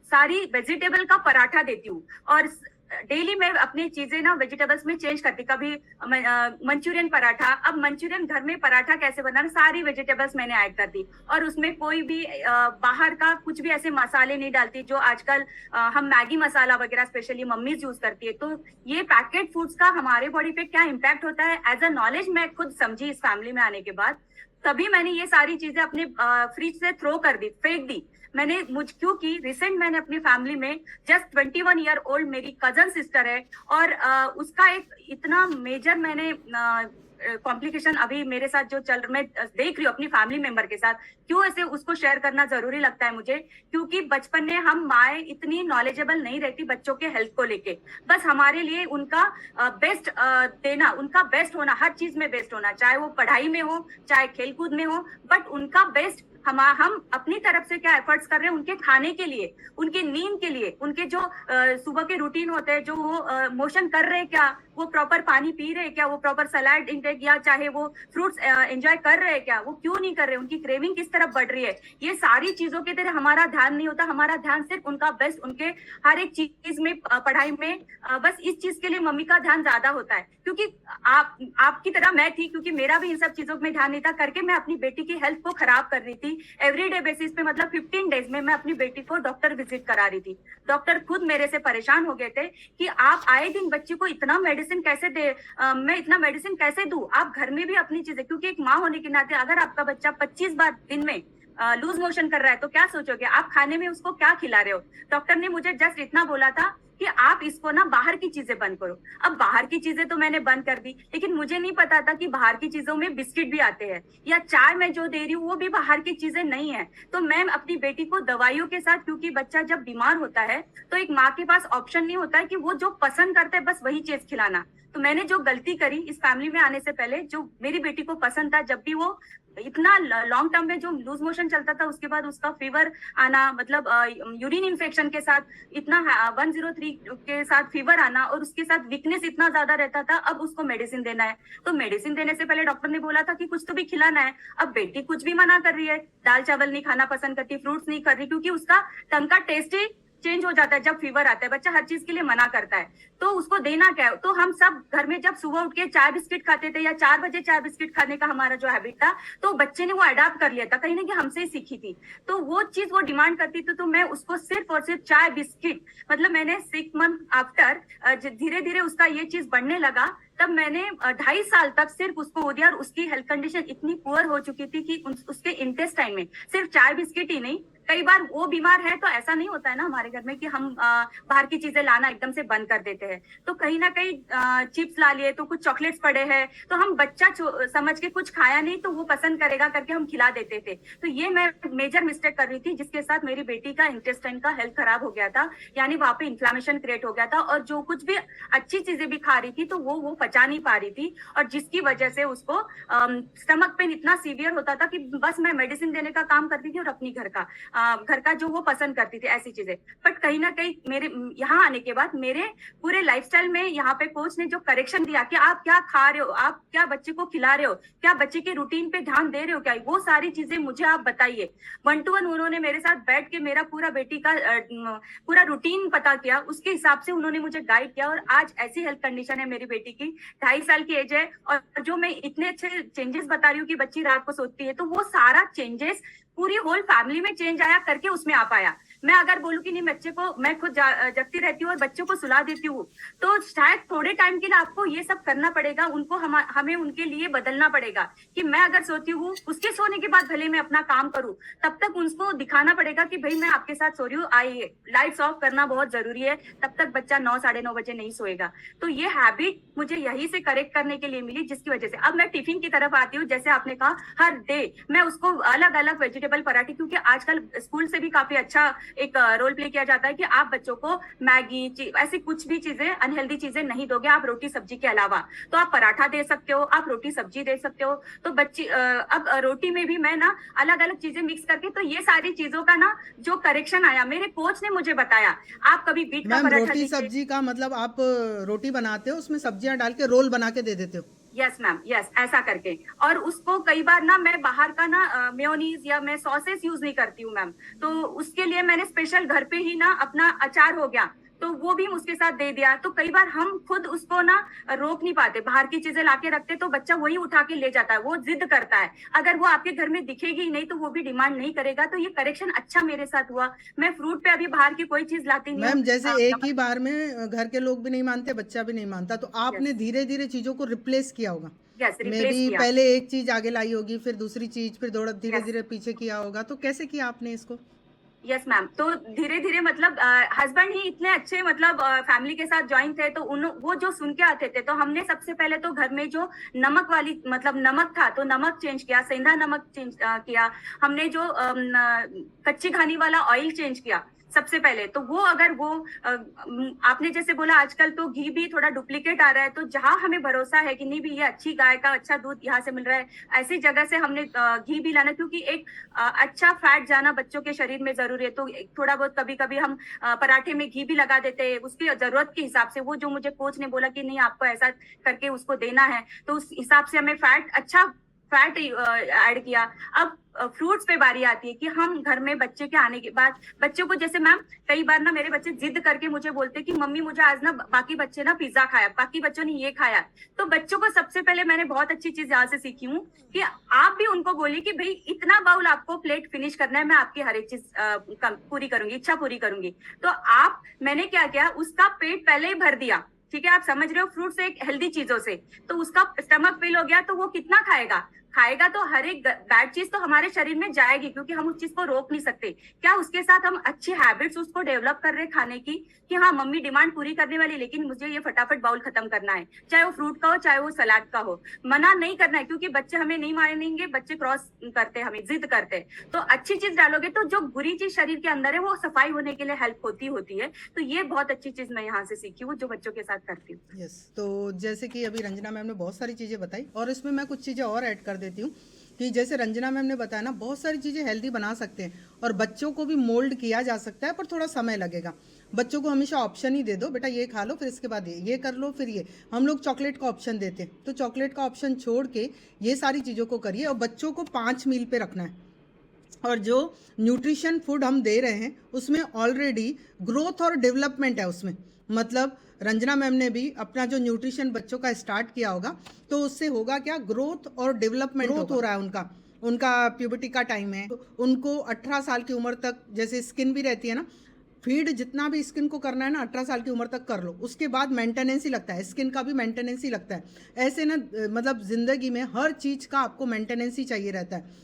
सारी वेजिटेबल का पराठा देती हूँ, और डेली मैं अपनी चीजें ना वेजिटेबल्स में चेंज करती। कभी मंचूरियन पराठा, अब मंचूरियन घर में पराठा कैसे बनाना, सारी वेजिटेबल्स मैंने ऐड कर दी, और उसमें कोई भी बाहर का कुछ भी ऐसे मसाले नहीं डालती जो आजकल हम मैगी मसाला वगैरह स्पेशली मम्मीज यूज करती है। तो ये पैकेट फूड्स का हमारे बॉडी पे क्या इम्पैक्ट होता है, एज अ नॉलेज मैं खुद समझी इस फैमिली में आने के बाद। तभी मैंने ये सारी चीजें अपने फ्रिज से थ्रो कर दी, फेंक दी मैंने। क्योंकि रिसेंट मैंने अपनी फैमिली में जस्ट 21 ईयर ओल्ड मेरी कजन सिस्टर है, और उसका एक इतना मेजर मैंने कॉम्प्लिकेशन अभी मेरे साथ जो मैं देख रही हूँ अपनी फैमिली मेंबर के साथ। क्यों ऐसे उसको शेयर करना जरूरी लगता है मुझे, क्योंकि बचपन में हम माए इतनी नॉलेजेबल नहीं रहती बच्चों के हेल्थ को लेके। बस हमारे लिए उनका बेस्ट देना, उनका बेस्ट होना, हर चीज में बेस्ट होना, चाहे वो पढ़ाई में हो, चाहे खेलकूद में हो, बट उनका बेस्ट हम अपनी तरफ से क्या एफर्ट्स कर रहे हैं उनके खाने के लिए, उनकी नींद के लिए, उनके जो सुबह के रूटीन होते हैं, जो वो मोशन कर रहे हैं क्या, वो प्रॉपर पानी पी रहे हैं क्या, वो प्रॉपर सलाड इंटेक या चाहे वो फ्रूट्स एंजॉय कर रहे हैं क्या, वो क्यों नहीं कर रहे, उनकी क्रेविंग किस तरफ बढ़ रही है, ये सारी चीजों की तरह हमारा ध्यान नहीं होता। हमारा ध्यान सिर्फ उनका बेस्ट, उनके हर एक चीज में, पढ़ाई में, बस इस चीज के लिए मम्मी का ध्यान ज्यादा होता है। क्योंकि आपकी तरह मैं थी, क्योंकि मेरा भी इन सब चीजों में ध्यान नहीं था, करके मैं अपनी बेटी की हेल्थ को खराब कर रही थी। एवरीडे बेसिस पे, मतलब 15 डेज में मैं अपनी बेटी को डॉक्टर विजिट करा रही थी। डॉक्टर खुद मेरे से परेशान हो गए थे कि आप आए दिन बच्ची को इतना मेडिसिन कैसे दे, मैं इतना मेडिसिन कैसे दूं, आप घर में भी अपनी चीजें, क्योंकि एक माँ होने के नाते अगर आपका बच्चा 25 बार दिन में लूज मोशन कर रहा है तो क्या सोचोगे, आप खाने में उसको क्या खिला रहे हो। डॉक्टर ने मुझे जस्ट इतना बोला था कि आप इसको ना बाहर की चीजें बंद करो। अब बाहर की चीजें तो मैंने बंद कर दी, लेकिन मुझे नहीं पता था कि बाहर की चीजों में बिस्किट भी आते हैं, या चाय मैं जो दे रही हूँ वो भी बाहर की चीजें नहीं है। तो मैं अपनी बेटी को दवाइयों के साथ, क्योंकि बच्चा जब बीमार होता है तो एक माँ के पास ऑप्शन नहीं होता है कि वो जो पसंद करता है बस वही चीज खिलाना। तो मैंने जो गलती करी इस फैमिली में आने से पहले, जो मेरी बेटी को पसंद था, जब भी वो इतना लॉन्ग टर्म में जो लूज मोशन चलता था, उसके बाद उसका फीवर आना, मतलब यूरिन इन्फेक्शन के साथ इतना 103 के साथ फीवर आना, और उसके साथ वीकनेस इतना ज्यादा रहता था। अब उसको मेडिसिन देना है, तो मेडिसिन देने से पहले डॉक्टर ने बोला था कि कुछ तो भी खिलाना है। अब बेटी कुछ भी मना कर रही है, दाल चावल नहीं खाना पसंद करती, फ्रूट्स नहीं कर रही, क्योंकि उसका टंग का टेस्ट ही चेंज हो जाता है जब फीवर आता है। बच्चा हर चीज के लिए मना करता है, तो उसको देना क्या है। तो हम सब घर में जब सुबह उठ के चाय बिस्किट खाते थे, या 4 बजे चाय बिस्किट खाने का हमारा जो हैबिट था, तो बच्चे ने वो अडॉप्ट कर लिया था, कहीं ना कहीं हमसे ही सीखी थी। तो वो चीज वो डिमांड करती थी, तो मैं उसको सिर्फ और सिर्फ चाय बिस्किट, मतलब मैंने 6 मंथ आफ्टर धीरे धीरे उसका ये चीज बढ़ने लगा। तब मैंने 2.5 साल तक सिर्फ उसको हो दिया, और उसकी हेल्थ कंडीशन इतनी पुअर हो चुकी थी कि उसके इंटेस्टाइन में सिर्फ चाय बिस्किट ही नहीं, कई बार वो बीमार है तो ऐसा नहीं होता है ना हमारे घर में कि हम बाहर की चीजें लाना एकदम से बंद कर देते हैं। तो कहीं ना कहीं चिप्स ला लिए, तो कुछ चॉकलेट्स पड़े हैं, तो हम बच्चा समझ के कुछ खाया नहीं तो वो पसंद करेगा करके हम खिला देते थे। तो ये मैं मेजर मिस्टेक कर रही थी, जिसके साथ मेरी बेटी का इंटेस्टाइन का हेल्थ खराब हो गया था, यानी वहां पे इन्फ्लामेशन क्रिएट हो गया था, और जो कुछ भी अच्छी चीजें भी खा रही थी तो वो पचा नहीं पा रही थी, और जिसकी वजह से उसको स्टमक पेन इतना सीवियर होता था कि बस मैं मेडिसिन देने का काम करती थी और अपनी घर का जो वो पसंद करती थी, ऐसी चीजें। बट कहीं ना कहीं मेरे यहाँ आने के बाद मेरे पूरे लाइफस्टाइल में यहाँ पे कोच ने जो करेक्शन दिया कि आप क्या खा रहे हो, आप क्या बच्चे को खिला रहे हो, क्या बच्चे के रूटीन पे ध्यान दे रहे हो, क्या वो सारी चीजें मुझे आप बताइए। 1-to-1 उन्होंने मेरे साथ बैठ के मेरा पूरा बेटी का पूरा रूटीन पता किया, उसके हिसाब से उन्होंने मुझे गाइड किया, और आज ऐसी हेल्थ कंडीशन है मेरी बेटी की, 2.5 साल की एज है, और जो मैं इतने अच्छे चेंजेस बता रही हूँ कि बच्ची रात को सोती है, तो वो सारा चेंजेस पूरी होल फैमिली में चेंज आया करके उसमें आ पाया। मैं अगर बोलूं कि नहीं, बच्चे को मैं खुद जगती रहती हूँ और बच्चों को सुला देती हूँ, तो शायद थोड़े टाइम के लिए आपको ये सब करना पड़ेगा, उनको हमें उनके लिए बदलना पड़ेगा कि मैं अगर सोती हूँ, उसके सोने के बाद भले मैं अपना काम करूँ, तब तक उनको दिखाना पड़ेगा कि भाई मैं आपके साथ सो रही हूँ, आइए। लाइट्स ऑफ करना बहुत जरूरी है, तब तक बच्चा 9-9:30 बजे नहीं सोएगा। तो ये हैबिट मुझे यही से करेक्ट करने के लिए मिली, जिसकी वजह से अब मैं टिफिन की तरफ आती हूँ। जैसे आपने कहा, हर डे मैं उसको अलग अलग वेजिटेबल पराठे, क्योंकि आजकल स्कूल से भी काफी अच्छा एक रोल प्ले किया जाता है कि आप बच्चों को मैगी ऐसी कुछ भी चीजें, अनहेल्दी चीजें नहीं दोगे आप रोटी सब्जी के अलावा, तो आप पराठा दे सकते हो, आप रोटी सब्जी दे सकते हो। तो बच्ची अब रोटी में भी मैं ना अलग अलग चीजें मिक्स करके, तो ये सारी चीजों का ना जो करेक्शन आया, मेरे कोच ने मुझे बताया, आप कभी बीट का मैम पराठा रोटी दीजिए। सब्जी का मतलब आप रोटी बनाते हो, उसमें सब्जियां डाल के रोल बना के दे देते हो? यस मैम, यस, ऐसा करके। और उसको कई बार ना मैं बाहर का ना मेयोनीज या मैं सॉसेस यूज नहीं करती हूँ मैम, तो उसके लिए मैंने स्पेशल घर पे ही ना अपना अचार हो गया, तो वो भी उसके साथ दे दिया। तो कई बार हम खुद उसको ना रोक नहीं पाते, बाहर की चीजें लाके रखते तो बच्चा वही उठा के ले जाता है, वो जिद करता है। अगर वो आपके घर में दिखेगी ही नहीं तो वो भी डिमांड नहीं करेगा। तो ये करेक्शन अच्छा मेरे साथ हुआ। मैं फ्रूट पे अभी बाहर की कोई चीज लाती नहीं मैम हूँ। जैसे एक ही बार में घर के लोग भी नहीं मानते, बच्चा भी नहीं मानता, तो आपने धीरे धीरे चीजों को रिप्लेस किया होगा। यस, मे रिप्लेस बी किया। पहले एक चीज आगे लाई होगी, फिर दूसरी चीज, फिर थोड़ा धीरे यस, धीरे पीछे किया होगा। तो कैसे किया आपने इसको? Yes ma'am. तो धीरे धीरे मतलब हस्बैंड ही इतने अच्छे, मतलब फैमिली के साथ ज्वाइन थे, तो वो जो सुन के आते थे, तो हमने सबसे पहले तो घर में जो नमक वाली, मतलब नमक था तो नमक चेंज किया, सेंधा नमक चेंज किया। हमने जो कच्ची घानी वाला ऑयल चेंज किया सबसे पहले। तो वो अगर वो आपने जैसे बोला, आजकल तो घी भी थोड़ा डुप्लीकेट आ रहा है, तो जहां हमें भरोसा है कि नहीं भी ये अच्छी गाय का अच्छा दूध यहाँ से मिल रहा है, ऐसी जगह से हमने घी भी लाना, क्योंकि एक अच्छा फैट जाना बच्चों के शरीर में जरूरी है। तो थोड़ा बहुत कभी कभी हम पराठे में घी भी लगा देते हैं उसकी जरूरत के हिसाब से। वो जो मुझे कोच ने बोला कि नहीं, आपको ऐसा करके उसको देना है, तो उस हिसाब से हमें अच्छा फैट ऐड किया। अब फ्रूट्स पे बारी आती है कि हम घर में बच्चे के आने के बाद बच्चों को, जैसे मैम कई बार ना मेरे बच्चे जिद करके मुझे बोलते कि मम्मी मुझे आज ना बाकी बच्चे ना पिज्जा खाया, बाकी बच्चों ने ये खाया। तो बच्चों को सबसे पहले मैंने बहुत अच्छी चीज यहाँ से सीखी हूँ कि आप भी उनको बोलिए कि भाई इतना बाउल आपको प्लेट फिनिश करना है, मैं आपकी हर एक चीज पूरी करूंगी, इच्छा पूरी करूंगी। तो मैंने क्या किया, उसका पेट पहले ही भर दिया। ठीक है, आप समझ रहे हो, फ्रूट से एक हेल्दी चीजों से, तो उसका स्टमक फिल हो गया, तो वो कितना खाएगा तो हर एक बैड चीज तो हमारे शरीर में जाएगी, क्योंकि हम उस चीज को रोक नहीं सकते। क्या उसके साथ हम अच्छी हैबिट्स उसको डेवलप कर रहे खाने की, कि हाँ मम्मी डिमांड पूरी करने वाली, लेकिन मुझे ये फटाफट बाउल खत्म करना है, चाहे वो फ्रूट का हो चाहे वो सलाद का हो। मना नहीं करना है, क्योंकि बच्चे हमें नहीं मानेंगे, बच्चे क्रॉस करते, हमें जिद करते। तो अच्छी चीज डालोगे तो जो बुरी चीज शरीर के अंदर है वो सफाई होने के लिए हेल्प होती है। तो ये बहुत अच्छी चीज मैं यहाँ से सीखी हूँ, जो बच्चों के साथ करती हूँ। यस, तो जैसे कि अभी रंजना मैम ने बहुत सारी चीज़ें बताई, और इसमें मैं कुछ चीज़ें और ऐड कर देती हूँ कि जैसे रंजना मैम ने बताया ना, बहुत सारी चीज़ें हेल्दी बना सकते हैं और बच्चों को भी मोल्ड किया जा सकता है, पर थोड़ा समय लगेगा। बच्चों को हमेशा ऑप्शन ही दे दो, बेटा ये खा लो, फिर इसके बाद ये कर लो, फिर ये। हम लोग चॉकलेट का ऑप्शन देते हैं, तो चॉकलेट का ऑप्शन छोड़ के ये सारी चीज़ों को करिए, और बच्चों को 5 मील पे रखना है। और जो न्यूट्रिशन फूड हम दे रहे हैं उसमें ऑलरेडी ग्रोथ और डेवलपमेंट है उसमें। मतलब रंजना मैम ने भी अपना जो न्यूट्रिशन बच्चों का स्टार्ट किया होगा, तो उससे होगा क्या, ग्रोथ और डेवलपमेंट ग्रोथ हो रहा है उनका प्यूबर्टी का टाइम है, तो उनको 18 साल की उम्र तक, जैसे स्किन भी रहती है ना, फीड जितना भी स्किन को करना है ना 18 साल की उम्र तक कर लो, उसके बाद मेंटेनेंस ही लगता है, स्किन का भी मेंटेनेंस ही लगता है। ऐसे ना मतलब ज़िंदगी में हर चीज़ का आपको मेंटेनेंस ही चाहिए रहता है।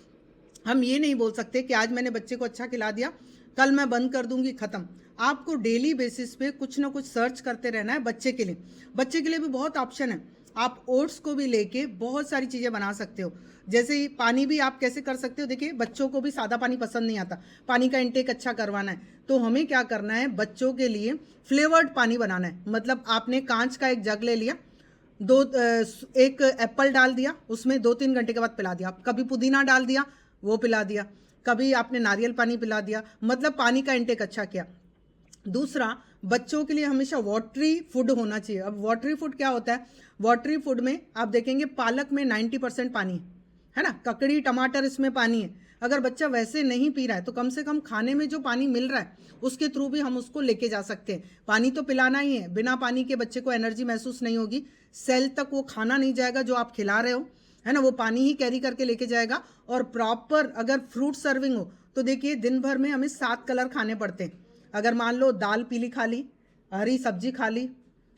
हम ये नहीं बोल सकते कि आज मैंने बच्चे को अच्छा खिला दिया, कल मैं बंद कर दूंगी, ख़त्म। आपको डेली बेसिस पे कुछ ना कुछ सर्च करते रहना है बच्चे के लिए। बच्चे के लिए भी बहुत ऑप्शन है, आप ओट्स को भी लेके बहुत सारी चीज़ें बना सकते हो। जैसे ही पानी भी आप कैसे कर सकते हो, देखिए बच्चों को भी सादा पानी पसंद नहीं आता, पानी का इंटेक अच्छा करवाना है, तो हमें क्या करना है, बच्चों के लिए फ्लेवर्ड पानी बनाना है। मतलब आपने कांच का एक जग ले लिया, एक एप्पल डाल दिया उसमें, 2-3 घंटे के बाद पिला दिया। कभी पुदीना डाल दिया, वो पिला दिया। कभी आपने नारियल पानी पिला दिया, मतलब पानी का इंटेक अच्छा किया। दूसरा, बच्चों के लिए हमेशा वाटरी फूड होना चाहिए। अब वाटरी फूड क्या होता है? वाटरी फूड में आप देखेंगे पालक में 90% पानी है ना, ककड़ी टमाटर इसमें पानी है। अगर बच्चा वैसे नहीं पी रहा है तो कम से कम खाने में जो पानी मिल रहा है उसके थ्रू भी हम उसको लेके जा सकते हैं। पानी तो पिलाना ही है, बिना पानी के बच्चे को एनर्जी महसूस नहीं होगी, सेल तक वो खाना नहीं जाएगा जो आप खिला रहे हो, है ना, वो पानी ही कैरी करके लेके जाएगा। और प्रॉपर अगर फ्रूट सर्विंग हो तो देखिए दिन भर में हमें 7 कलर खाने पड़ते हैं। अगर मान लो दाल पीली खा ली, हरी सब्जी खा ली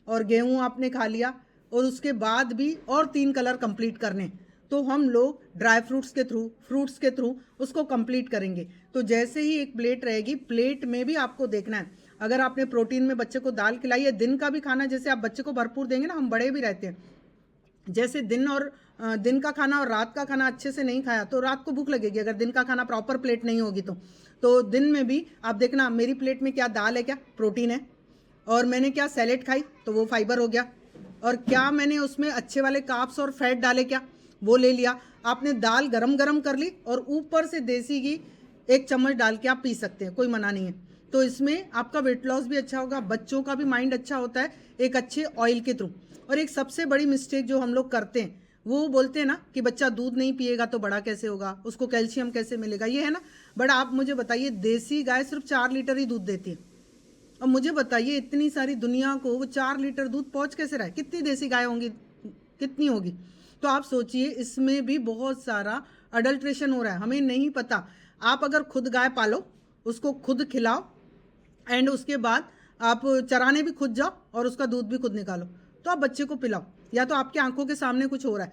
और गेहूं आपने खा लिया, और उसके बाद भी और 3 कलर कंप्लीट करने, तो हम लोग ड्राई फ्रूट्स के थ्रू, फ्रूट्स के थ्रू उसको कंप्लीट करेंगे। तो जैसे ही एक प्लेट रहेगी, प्लेट में भी आपको देखना है, अगर आपने प्रोटीन में बच्चे को दाल खिलाई है, दिन का भी खाना जैसे आप बच्चे को भरपूर देंगे ना, हम बड़े भी रहते हैं, जैसे दिन का खाना और रात का खाना अच्छे से नहीं खाया तो रात को भूख लगेगी, अगर दिन का खाना प्रॉपर प्लेट नहीं होगी तो दिन में भी आप देखना मेरी प्लेट में क्या दाल है, क्या प्रोटीन है, और मैंने क्या सैलेड खाई तो वो फाइबर हो गया, और क्या मैंने उसमें अच्छे वाले कार्ब्स और फैट डाले, क्या वो ले लिया। आपने दाल गरम गरम कर ली और ऊपर से देसी घी 1 चम्मच डाल के आप पी सकते हैं, कोई मना नहीं है। तो इसमें आपका वेट लॉस भी अच्छा होगा, बच्चों का भी माइंड अच्छा होता है एक अच्छे ऑयल के थ्रू। और एक सबसे बड़ी मिस्टेक जो हम लोग करते हैं, वो बोलते हैं ना कि बच्चा दूध नहीं पिएगा तो बड़ा कैसे होगा, उसको कैल्शियम कैसे मिलेगा, ये है ना। बट आप मुझे बताइए, देसी गाय सिर्फ 4 लीटर ही दूध देती है। अब मुझे बताइए इतनी सारी दुनिया को वो 4 लीटर दूध पहुंच कैसे रहा है? कितनी देसी गाय होंगी, कितनी होगी? तो आप सोचिए, इसमें भी बहुत सारा अडल्ट्रेशन हो रहा है, हमें नहीं पता। आप अगर खुद गाय पालो, उसको खुद खिलाओ, एंड उसके बाद आप चराने भी खुद जाओ और उसका दूध भी खुद निकालो, तो आप बच्चे को पिलाओ। या तो आपकी आंखों के सामने कुछ हो रहा है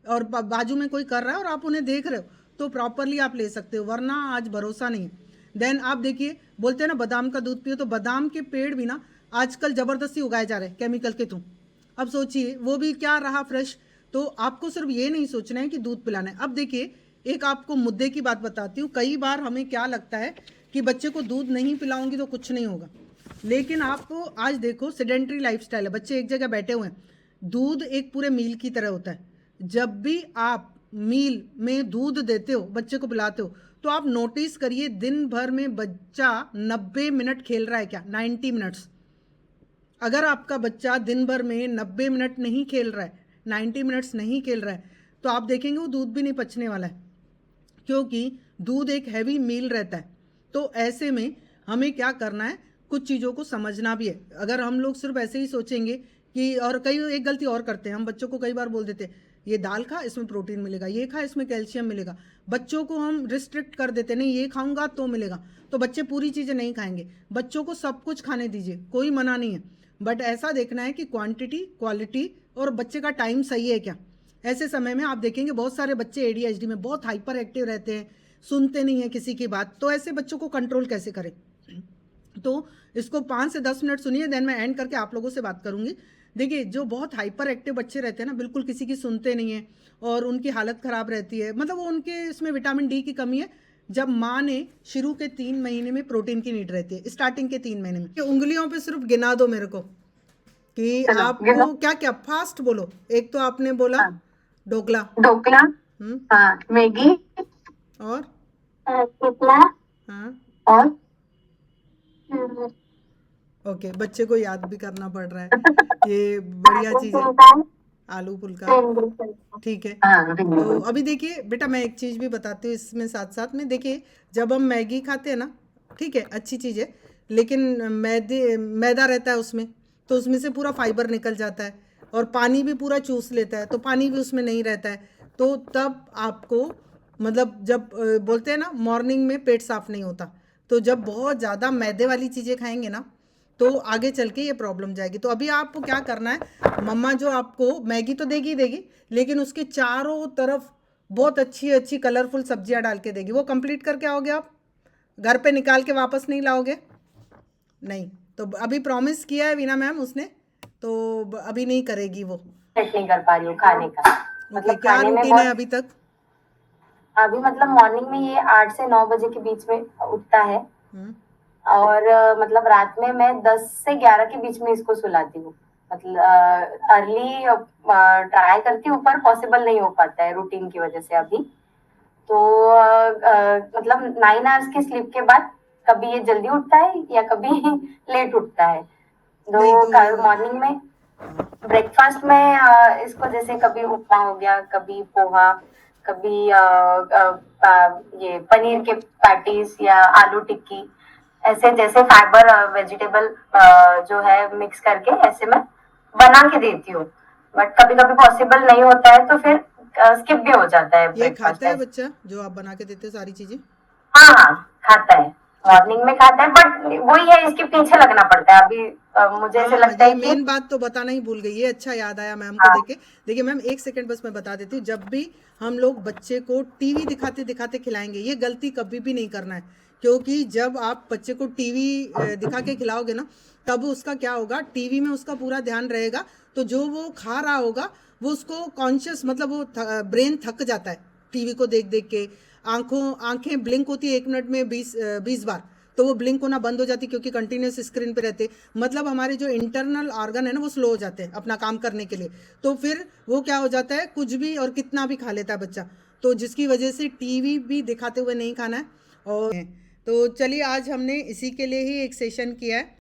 और बाजू में कोई कर रहा है और आप उन्हें देख रहे हो, तो प्रॉपरली आप ले सकते हो, वरना आज भरोसा नहीं है। देन आप देखिए, बोलते हैं ना बादाम का दूध पियो, तो बादाम के पेड़ भी ना आजकल ज़बरदस्ती उगाए जा रहे हैं केमिकल के थ्रू। अब सोचिए वो भी क्या रहा फ्रेश। तो आपको सिर्फ ये नहीं सोचना है कि दूध पिलाना है। अब देखिए, एक आपको मुद्दे की बात बताती हूँ। कई बार हमें क्या लगता है कि बच्चे को दूध नहीं पिलाऊंगी तो कुछ नहीं होगा, लेकिन आपको आज देखो सेडेंट्री लाइफस्टाइल है, बच्चे एक जगह बैठे हुए हैं। दूध एक पूरे मील की तरह होता है। जब भी आप मील में दूध देते हो, बच्चे को पिलाते हो, तो आप नोटिस करिए दिन भर में बच्चा 90 मिनट खेल रहा है क्या? 90 मिनट्स। अगर आपका बच्चा दिन भर में 90 मिनट नहीं खेल रहा है, 90 मिनट्स नहीं खेल रहा है, तो आप देखेंगे वो दूध भी नहीं पचने वाला है, क्योंकि दूध एक हैवी मील रहता है। तो ऐसे में हमें क्या करना है, कुछ चीज़ों को समझना भी है। अगर हम लोग सिर्फ ऐसे ही सोचेंगे कि, और कई एक गलती और करते हैं, हम बच्चों को कई बार बोल देते हैं ये दाल खा इसमें प्रोटीन मिलेगा, ये खा इसमें कैल्शियम मिलेगा। बच्चों को हम रिस्ट्रिक्ट कर देते, नहीं ये खाऊंगा तो मिलेगा, तो बच्चे पूरी चीज़ें नहीं खाएंगे। बच्चों को सब कुछ खाने दीजिए, कोई मना नहीं है, बट ऐसा देखना है कि क्वांटिटी क्वालिटी और बच्चे का टाइम सही है क्या। ऐसे समय में आप देखेंगे बहुत सारे बच्चे एडीएचडी में बहुत हाइपर एक्टिव रहते हैं, सुनते नहीं है किसी की बात, तो ऐसे बच्चों को कंट्रोल कैसे करें। तो इसको 5 से 10 मिनट सुनिए, देन मैं एंड करके आप लोगों से बात करूंगी। देखिए, जो बहुत हाइपर एक्टिव बच्चे रहते हैं ना, बिल्कुल किसी की सुनते नहीं है और उनकी हालत ख़राब रहती है, मतलब वो उनके इसमें विटामिन डी की कमी है। जब माँ ने शुरू के 3 महीने में प्रोटीन की नीड रहती है, स्टार्टिंग के 3 महीने में, कि उंगलियों पे सिर्फ गिना दो मेरे को कि आपको क्या क्या, फास्ट बोलो। एक तो आपने बोला ढोकला, ढोकला, हाँ, मैगी और थेपला, हाँ, और ओके, बच्चे को याद भी करना पड़ रहा है, ये बढ़िया चीज़ है, आलू फुल्का, ठीक है। तो अभी देखिए बेटा, मैं एक चीज़ भी बताती हूँ इसमें साथ साथ में। देखिए, जब हम मैगी खाते हैं ना, ठीक है, अच्छी चीज़ है, लेकिन मैदा रहता है उसमें, तो उसमें से पूरा फाइबर निकल जाता है और पानी भी पूरा चूस लेता है, तो पानी भी उसमें नहीं रहता है। तो तब आपको, मतलब जब बोलते हैं ना मॉर्निंग में पेट साफ नहीं होता, तो जब बहुत ज़्यादा मैदे वाली चीज़ें खाएंगे ना, तो आगे चल के ये प्रॉब्लम जाएगी। तो अभी आपको क्या करना है, मम्मा जो आपको मैगी तो देगी देगी, लेकिन उसके चारों तरफ बहुत अच्छी अच्छी कलरफुल सब्जियां डाल के देगी। वो कंप्लीट करके आओगे आप, घर पे निकाल के वापस नहीं लाओगे? नहीं, तो अभी प्रॉमिस किया है वीना मैम उसने, तो अभी नहीं करेगी वो। नहीं कर पा रही हूँ खाने का, मतलब क्या रूटीन है अभी तक? अभी मतलब मॉर्निंग में ये 8 से 9 बजे के बीच में उठता है, और मतलब रात में मैं 10 से 11 के बीच में इसको सुलाती हूँ। मतलब अर्ली ट्राई करती हूँ, पर पॉसिबल नहीं हो पाता है रूटीन की वजह से अभी। तो मतलब 9 आवर्स की स्लीप के बाद कभी ये जल्दी उठता है या कभी लेट उठता है। नहीं तो तो मॉर्निंग में हाँ, ब्रेकफास्ट में इसको जैसे कभी उपमा हो गया, कभी पोहा, कभी ये पनीर के पैटीज या आलू टिक्की, ऐसे जैसे फाइबर वेजिटेबल जो है मिक्स करके ऐसे मैं बना के देती हूँ। बट कभी कभी पॉसिबल नहीं होता है तो फिर स्किप भी हो जाता है ये ब्रेकफास्ट खाता है ऐसे। बच्चा जो आप बना के देते हो सारी चीजें? हाँ हाँ, खाता है, ठीक है। मॉर्निंग में खाता है, बट वही है, इसके पीछे लगना पड़ता है अभी। मुझे ऐसे हाँ, लगता ये है कि मेन बात तो बताना ही भूल गई, ये अच्छा याद आया मैम को हाँ देखे। देखिए मैम, एक सेकंड बस मैं बता देती हूँ, जब भी हम लोग बच्चे को टीवी दिखाते दिखाते खिलाएंगे, ये गलती कभी भी नहीं करना है। क्योंकि जब आप बच्चे को टीवी दिखा के खिलाओगे ना, तब उसका क्या होगा, टीवी में उसका पूरा ध्यान रहेगा, तो जो वो खा रहा होगा वो उसको कॉन्शियस, मतलब वो ब्रेन थक जाता है टीवी को देख देख के। आंखें ब्लिंक होती है 1 मिनट में 20 बार, तो वो ब्लिंक होना बंद हो जाती है क्योंकि कंटिन्यूस स्क्रीन पे रहते, मतलब हमारे जो इंटरनल ऑर्गन है ना वो स्लो हो जाते हैं अपना काम करने के लिए। तो फिर वो क्या हो जाता है, कुछ भी और कितना भी खा लेता है बच्चा, तो जिसकी वजह से टीवी भी दिखाते हुए नहीं खाना है। और तो चलिए, आज हमने इसी के लिए ही एक सेशन किया है।